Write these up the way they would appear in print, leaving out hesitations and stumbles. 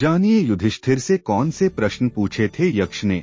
जानिए युधिष्ठिर से कौन से प्रश्न पूछे थे यक्ष ने,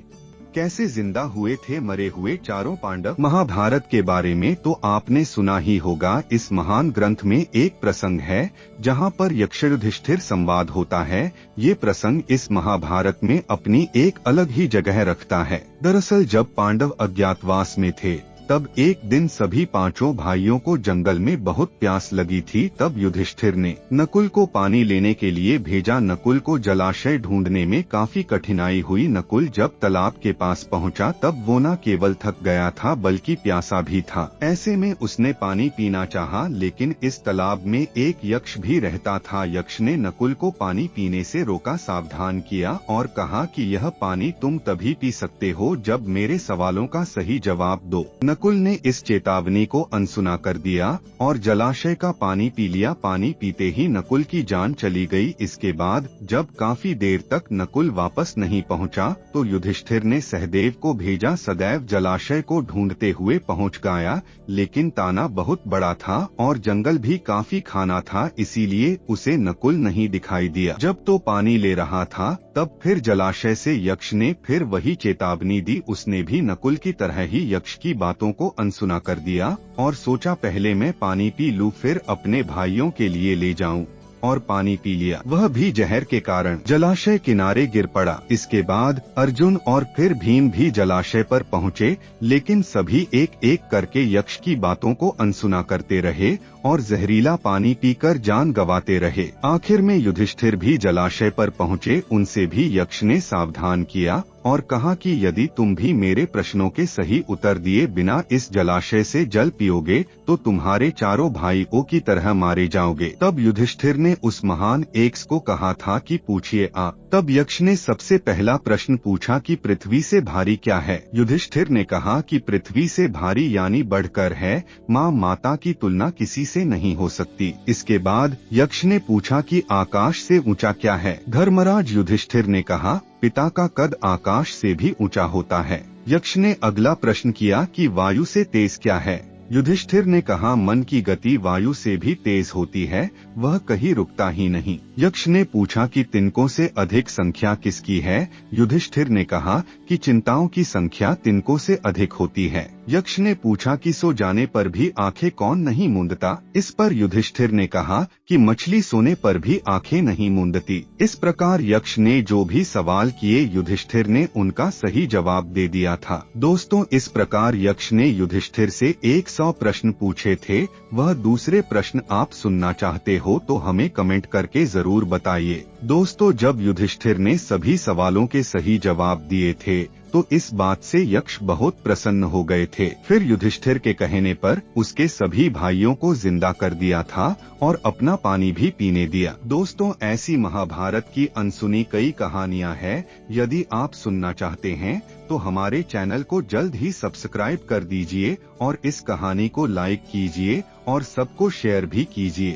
कैसे जिंदा हुए थे मरे हुए चारों पांडव। महाभारत के बारे में तो आपने सुना ही होगा। इस महान ग्रंथ में एक प्रसंग है जहां पर यक्ष युधिष्ठिर संवाद होता है। ये प्रसंग इस महाभारत में अपनी एक अलग ही जगह रखता है। दरअसल जब पांडव अज्ञातवास में थे तब एक दिन सभी पांचों भाइयों को जंगल में बहुत प्यास लगी थी। तब युधिष्ठिर ने नकुल को पानी लेने के लिए भेजा। नकुल को जलाशय ढूंढने में काफी कठिनाई हुई। नकुल जब तालाब के पास पहुंचा तब वो न केवल थक गया था बल्कि प्यासा भी था। ऐसे में उसने पानी पीना चाहा, लेकिन इस तालाब में एक यक्ष भी रहता था। यक्ष ने नकुल को पानी पीने से रोका, सावधान किया और कहा कि यह पानी तुम तभी पी सकते हो जब मेरे सवालों का सही जवाब दो। नकुल ने इस चेतावनी को अनसुना कर दिया और जलाशय का पानी पी लिया। पानी पीते ही नकुल की जान चली गई। इसके बाद जब काफी देर तक नकुल वापस नहीं पहुंचा तो युधिष्ठिर ने सहदेव को भेजा। सदैव जलाशय को ढूंढते हुए पहुंच गया, लेकिन ताना बहुत बड़ा था और जंगल भी काफी घना था, इसीलिए उसे नकुल नहीं दिखाई दिया। जब तो पानी ले रहा था तब फिर जलाशय से यक्ष ने फिर वही चेतावनी दी। उसने भी नकुल की तरह ही यक्ष की बातों को अनसुना कर दिया और सोचा पहले मैं पानी पी लूं फिर अपने भाइयों के लिए ले जाऊं, और पानी पी लिया। वह भी जहर के कारण जलाशय किनारे गिर पड़ा। इसके बाद अर्जुन और फिर भीम भी जलाशय पर पहुँचे, लेकिन सभी एक एक करके यक्ष की बातों को अनसुना करते रहे और जहरीला पानी पीकर जान गंवाते रहे। आखिर में युधिष्ठिर भी जलाशय पर पहुँचे। उनसे भी यक्ष ने सावधान किया और कहा कि यदि तुम भी मेरे प्रश्नों के सही उत्तर दिए बिना इस जलाशय से जल पियोगे तो तुम्हारे चारों भाइयों की तरह मारे जाओगे। तब युधिष्ठिर ने उस महान यक्ष को कहा था कि पूछिए आ। तब यक्ष ने सबसे पहला प्रश्न पूछा कि पृथ्वी से भारी क्या है। युधिष्ठिर ने कहा कि पृथ्वी से भारी यानी बढ़कर है, माता की तुलना किसी से नहीं हो सकती। इसके बाद यक्ष ने पूछा कि आकाश से ऊंचा क्या है। धर्मराज युधिष्ठिर ने कहा पिता का कद आकाश से भी ऊंचा होता है। यक्ष ने अगला प्रश्न किया कि वायु से तेज क्या है। युधिष्ठिर ने कहा मन की गति वायु से भी तेज होती है, वह कहीं रुकता ही नहीं। यक्ष ने पूछा कि तिनकों से अधिक संख्या किसकी है। युधिष्ठिर ने कहा कि चिंताओं की संख्या तिनकों से अधिक होती है। यक्ष ने पूछा कि सो जाने पर भी आंखें कौन नहीं मूंदता। इस पर युधिष्ठिर ने कहा कि मछली सोने पर भी आंखें नहीं मूंदती। इस प्रकार यक्ष ने जो भी सवाल किए युधिष्ठिर ने उनका सही जवाब दे दिया था। दोस्तों, इस प्रकार यक्ष ने युधिष्ठिर से 100 प्रश्न पूछे थे। वह दूसरे प्रश्न आप सुनना चाहते हो तो हमें कमेंट करके जरूर बताइए। दोस्तों, जब युधिष्ठिर ने सभी सवालों के सही जवाब दिए थे तो इस बात से यक्ष बहुत प्रसन्न हो गए थे। फिर युधिष्ठिर के कहने पर उसके सभी भाइयों को जिंदा कर दिया था और अपना पानी भी पीने दिया। दोस्तों, ऐसी महाभारत की अनसुनी कई कहानियां हैं। यदि आप सुनना चाहते हैं तो हमारे चैनल को जल्द ही सब्सक्राइब कर दीजिए और इस कहानी को लाइक कीजिए और सबको शेयर भी कीजिए।